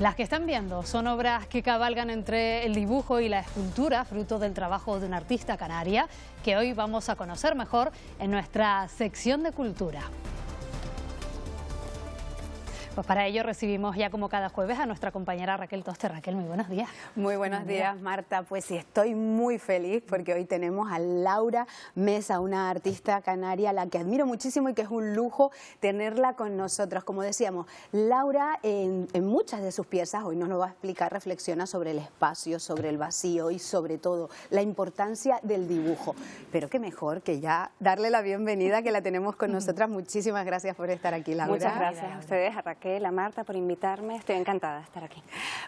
Las que están viendo son obras que cabalgan entre el dibujo y la escultura, fruto del trabajo de una artista canaria, que hoy vamos a conocer mejor en nuestra sección de cultura. Pues para ello recibimos ya como cada jueves a nuestra compañera Raquel Toste. Raquel, muy buenos días. Muy buenos días, Marta. Pues sí, estoy muy feliz porque hoy tenemos a Laura Mesa, una artista canaria a la que admiro muchísimo y que es un lujo tenerla con nosotros. Como decíamos, Laura en muchas de sus piezas, hoy nos lo va a explicar, reflexiona sobre el espacio, sobre el vacío y sobre todo la importancia del dibujo. Pero qué mejor que ya darle la bienvenida, que la tenemos con nosotras. Muchísimas gracias por estar aquí, Laura. Muchas gracias a ustedes, a Raquel, a Marta, por invitarme. Estoy encantada de estar aquí.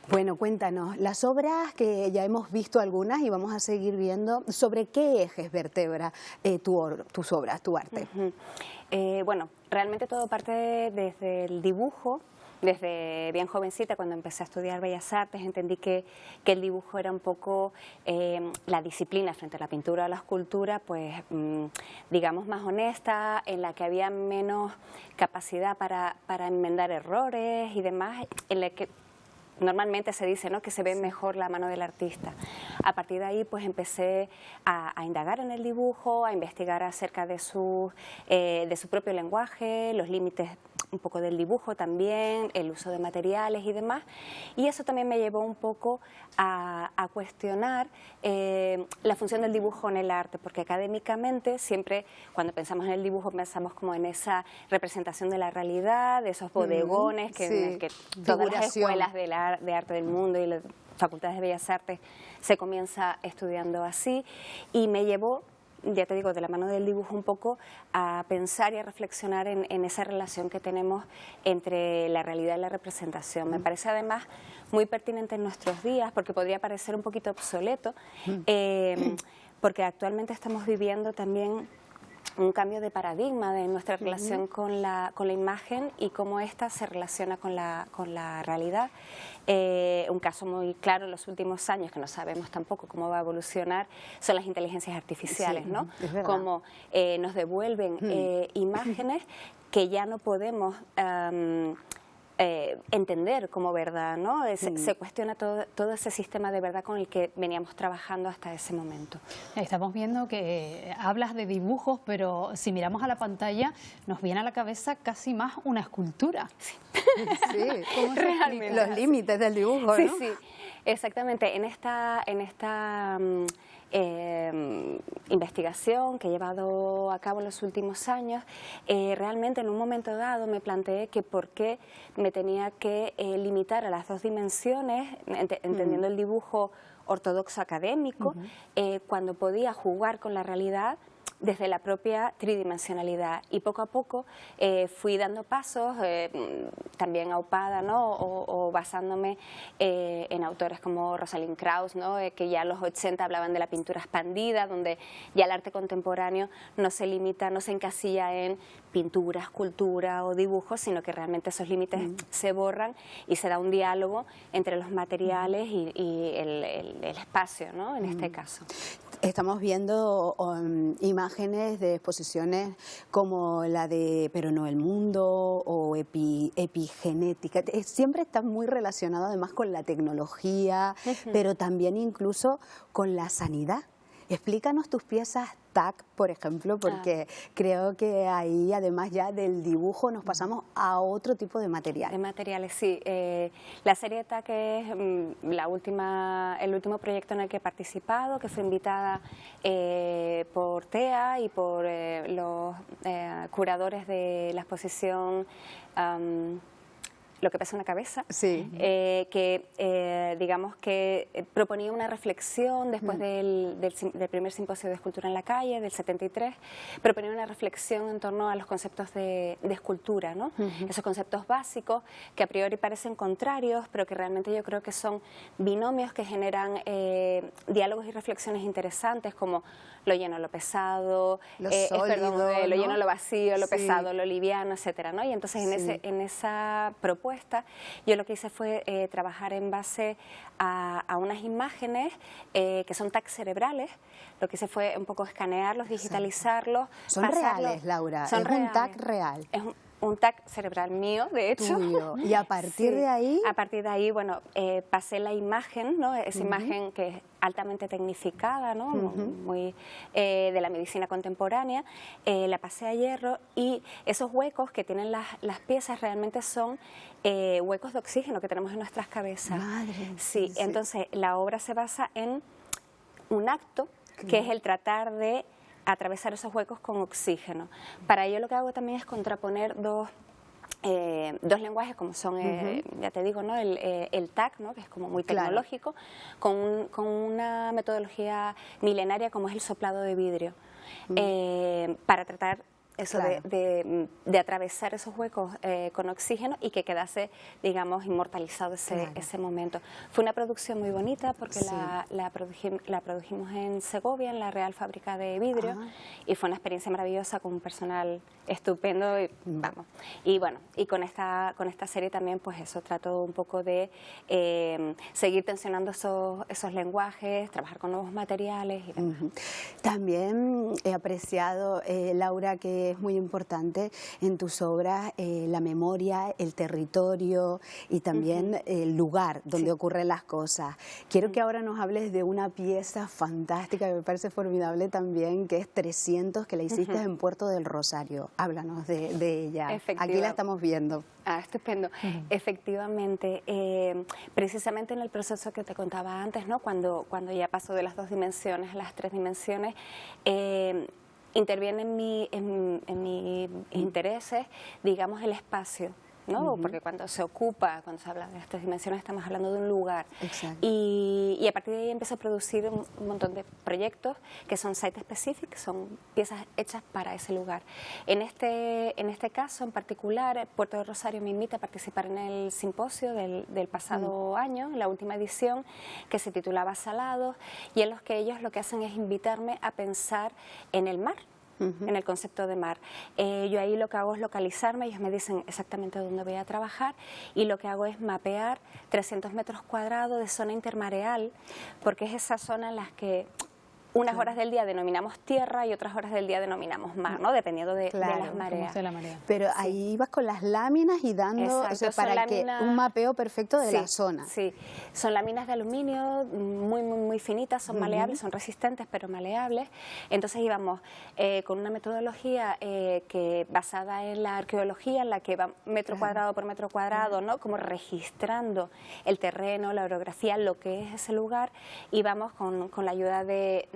Bueno, cuéntanos, las obras que ya hemos visto algunas y vamos a seguir viendo, ¿sobre qué ejes vertebra tus obras, tu arte? Bueno, realmente todo parte desde el dibujo. Desde bien jovencita, cuando empecé a estudiar Bellas Artes, entendí que el dibujo era un poco la disciplina frente a la pintura o la escultura, pues digamos más honesta, en la que había menos capacidad para enmendar errores y demás, en la que normalmente se dice, ¿no?, que se ve mejor la mano del artista. A partir de ahí pues empecé a indagar en el dibujo, a investigar acerca de su propio lenguaje, los límites un poco del dibujo también, el uso de materiales y demás, y eso también me llevó un poco a cuestionar la función del dibujo en el arte, porque académicamente siempre cuando pensamos en el dibujo pensamos como en esa representación de la realidad, de esos bodegones que todas las escuelas de arte del mundo y las facultades de Bellas Artes se comienza estudiando así, y me llevó, ya te digo, de la mano del dibujo un poco a pensar y a reflexionar en esa relación que tenemos entre la realidad y la representación. Me parece además muy pertinente en nuestros días, porque podría parecer un poquito obsoleto, porque actualmente estamos viviendo también un cambio de paradigma de nuestra relación con la imagen y cómo ésta se relaciona con la realidad. Un caso muy claro en los últimos años, que no sabemos tampoco cómo va a evolucionar, son las inteligencias artificiales, ¿no? Cómo nos devuelven imágenes que ya no podemos entender como verdad, ¿no? Se cuestiona todo ese sistema de verdad con el que veníamos trabajando hasta ese momento. Estamos viendo que hablas de dibujos, pero si miramos a la pantalla nos viene a la cabeza casi más una escultura. Sí, ¿cómo se explica? Los límites del dibujo, ¿no? Sí, sí, exactamente. En esta investigación que he llevado a cabo en los últimos años, realmente en un momento dado me planteé que por qué me tenía que limitar a las dos dimensiones, entendiendo el dibujo ortodoxo académico, cuando podía jugar con la realidad desde la propia tridimensionalidad, y poco a poco fui dando pasos, también aupada, ¿no?, o basándome en autores como Rosalind Krauss, ¿no?, que ya en los 80 hablaban de la pintura expandida, donde ya el arte contemporáneo no se limita, no se encasilla en pintura, escultura o dibujo, sino que realmente esos límites se borran y se da un diálogo entre los materiales y el espacio, ¿no?, en este caso. Estamos viendo imágenes de exposiciones como la de Pero no el mundo o epigenética. Siempre está muy relacionado además con la tecnología, pero también incluso con la sanidad. Explícanos tus piezas TAC, por ejemplo, porque creo que ahí además ya del dibujo nos pasamos a otro tipo de material. De materiales, sí. La serie TAC es el último proyecto en el que he participado, que fue invitada por TEA y por los curadores de la exposición Lo que pasa en la cabeza, que digamos que proponía una reflexión después del primer simposio de escultura en la calle, del 73, proponía una reflexión en torno a los conceptos de escultura, ¿no? Esos conceptos básicos que a priori parecen contrarios, pero que realmente yo creo que son binomios que generan diálogos y reflexiones interesantes, como lo lleno, lo pesado, lo sólido, ¿no? Lo lleno, lo vacío, lo pesado, lo liviano, etcétera, ¿no? Y entonces en esa propuesta yo lo que hice fue trabajar en base a unas imágenes que son tags cerebrales. Lo que hice fue un poco escanearlos, digitalizarlos. Son reales, Laura, son es reales. un tag real. un TAC cerebral mío, de hecho. Tuyo. Y a partir de ahí... A partir de ahí, bueno, pasé la imagen, ¿no? Esa imagen que es altamente tecnificada, ¿no? Muy de la medicina contemporánea, la pasé a hierro, y esos huecos que tienen las piezas realmente son huecos de oxígeno que tenemos en nuestras cabezas. Madre, sí, entonces la obra se basa en un acto que es el tratar de atravesar esos huecos con oxígeno. Para ello lo que hago también es contraponer dos lenguajes, como son, ya te digo, ¿no? el TAC, ¿no? Que es como muy tecnológico, con una metodología milenaria como es el soplado de vidrio, para tratar eso de atravesar esos huecos con oxígeno y que quedase, digamos, inmortalizado ese momento. Fue una producción muy bonita porque la produjimos en Segovia, en la Real Fábrica de Vidrio, y fue una experiencia maravillosa con un personal estupendo, y, vamos. Y bueno, y con esta serie también, pues eso, trato un poco de seguir tensionando esos lenguajes, trabajar con nuevos materiales y demás. También he apreciado, Laura, que es muy importante en tus obras la memoria, el territorio y también el lugar donde ocurren las cosas. Quiero que ahora nos hables de una pieza fantástica que me parece formidable también, que es 300, que la hiciste en Puerto del Rosario. Háblanos de ella. Aquí la estamos viendo. Ah, estupendo. Efectivamente, precisamente en el proceso que te contaba antes, ¿no? Cuando ya pasó de las 2 dimensiones a las 3 dimensiones, interviene en mis intereses, digamos, el espacio, ¿no? Porque cuando se habla de estas dimensiones, estamos hablando de un lugar. Y a partir de ahí empiezo a producir un montón de proyectos que son site-specific, son piezas hechas para ese lugar. En este caso en particular, Puerto de Rosario me invita a participar en el simposio del pasado año, en la última edición, que se titulaba Salados, y en los que ellos lo que hacen es invitarme a pensar en el mar, en el concepto de mar. Yo ahí lo que hago es localizarme, ellos me dicen exactamente dónde voy a trabajar, y lo que hago es mapear 300 metros cuadrados de zona intermareal, porque es esa zona en la que unas horas del día denominamos tierra y otras horas del día denominamos mar, ¿no? Dependiendo de las mareas. Pero ahí vas con las láminas y dando, o sea, para que un mapeo perfecto de la zona. Sí, son láminas de aluminio muy finitas, son maleables, son resistentes pero maleables. Entonces íbamos con una metodología que basada en la arqueología, en la que va metro cuadrado por metro cuadrado, ¿no? Como registrando el terreno, la orografía, lo que es ese lugar, y vamos con la ayuda de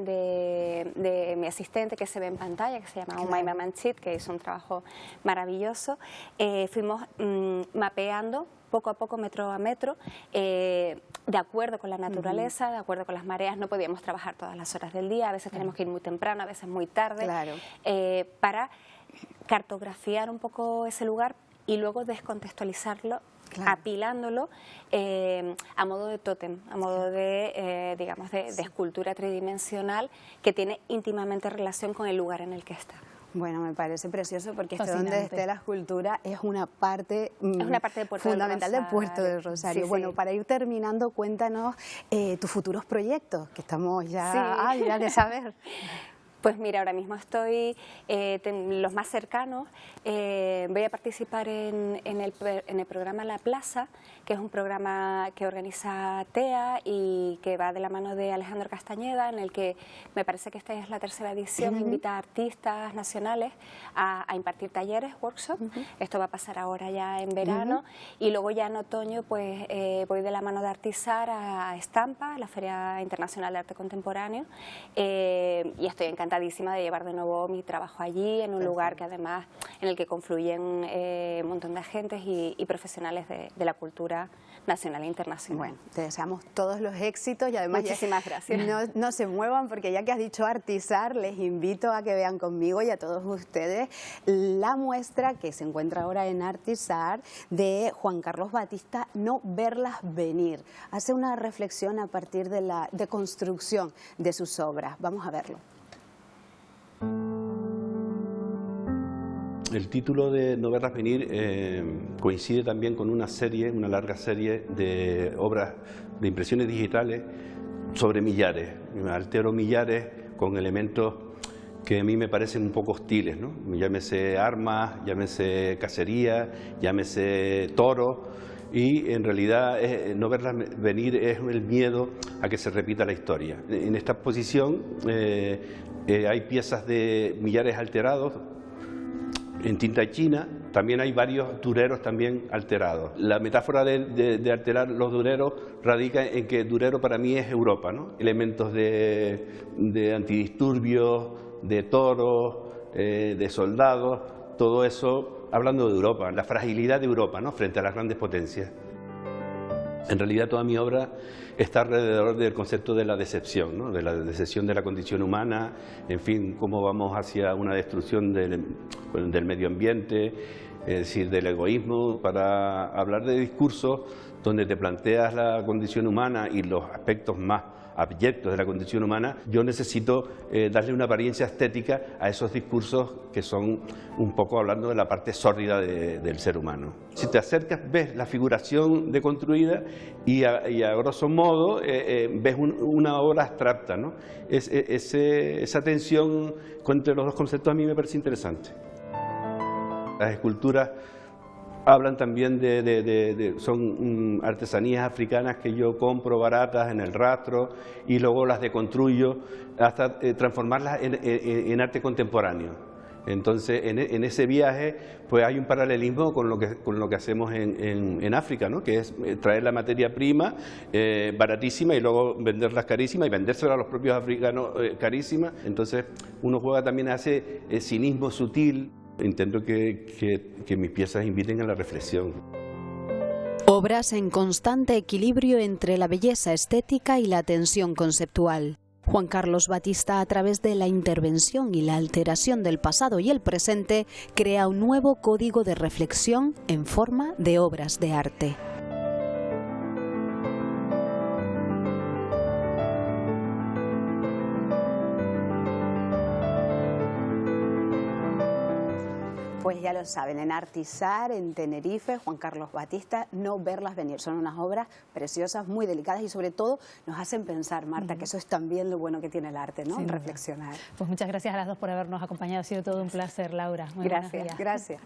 mi asistente, que se ve en pantalla, que se llama Umayma Manchit, que hizo un trabajo maravilloso. Fuimos mapeando poco a poco, metro a metro, de acuerdo con la naturaleza, de acuerdo con las mareas. No podíamos trabajar todas las horas del día, a veces tenemos que ir muy temprano, a veces muy tarde, para cartografiar un poco ese lugar y luego descontextualizarlo, apilándolo a modo de tótem, a modo de, digamos, de escultura tridimensional que tiene íntimamente relación con el lugar en el que está. Bueno, me parece precioso porque donde esté la escultura es una parte, fundamental de Puerto del Rosario. Bueno, para ir terminando, cuéntanos tus futuros proyectos, que estamos ya ávidas de saber. Pues mira, ahora mismo estoy, los más cercanos, voy a participar en el programa La Plaza, que es un programa que organiza TEA y que va de la mano de Alejandro Castañeda, en el que me parece que esta es la 3ª edición, invita a artistas nacionales a impartir talleres, workshops. Esto va a pasar ahora ya en verano, y luego ya en otoño pues voy de la mano de Artisar a Estampa, la Feria Internacional de Arte Contemporáneo, y estoy encantada de llevar de nuevo mi trabajo allí, en un lugar que además en el que confluyen un montón de agentes y profesionales de la cultura nacional e internacional. Bueno, te deseamos todos los éxitos y además muchísimas gracias. No se muevan, porque ya que has dicho Artisar, les invito a que vean conmigo y a todos ustedes la muestra que se encuentra ahora en Artisar de Juan Carlos Batista, No verlas venir. Hace una reflexión a partir de la deconstrucción de sus obras. Vamos a verlo. El título de No verlas venir coincide también con una larga serie de obras de impresiones digitales sobre millares. Altero millares con elementos que a mí me parecen un poco hostiles, ¿no? Llámese armas, llámese cacería, llámese toro, y en realidad no verlas venir es el miedo a que se repita la historia. En esta exposición hay piezas de millares alterados en tinta china, también hay varios dureros también alterados. La metáfora de alterar los dureros radica en que durero para mí es Europa, ¿no? Elementos de antidisturbios, de toros, de soldados, todo eso hablando de Europa, la fragilidad de Europa, ¿no? Frente a las grandes potencias. En realidad toda mi obra está alrededor del concepto de la decepción, ¿no? De la decepción de la condición humana, en fin, cómo vamos hacia una destrucción del medio ambiente, es decir, del egoísmo, para hablar de discursos donde te planteas la condición humana y los aspectos más abyectos de la condición humana. Yo necesito darle una apariencia estética a esos discursos que son un poco hablando de la parte sórdida del ser humano. Si te acercas, ves la figuración deconstruida y a grosso modo ves una obra abstracta, ¿no? Esa tensión entre los dos conceptos a mí me parece interesante. Las esculturas hablan también son artesanías africanas que yo compro baratas en el rastro y luego las deconstruyo hasta transformarlas en arte contemporáneo. Entonces, en ese viaje, pues hay un paralelismo con lo que hacemos en África, ¿no? Que es traer la materia prima baratísima y luego venderlas carísimas y vendérselas a los propios africanos carísimas. Entonces, uno juega también a ese cinismo sutil. Intento que mis piezas inviten a la reflexión. Obras en constante equilibrio entre la belleza estética y la tensión conceptual. Juan Carlos Batista, a través de la intervención y la alteración del pasado y el presente, crea un nuevo código de reflexión en forma de obras de arte. Pues ya lo saben, en Artisar, en Tenerife, Juan Carlos Batista, no verlas venir. Son unas obras preciosas, muy delicadas y sobre todo nos hacen pensar, Marta, que eso es también lo bueno que tiene el arte, ¿no? Reflexionar. Pues muchas gracias a las dos por habernos acompañado. Ha sido todo un placer, Laura. Muy buenos días. Gracias.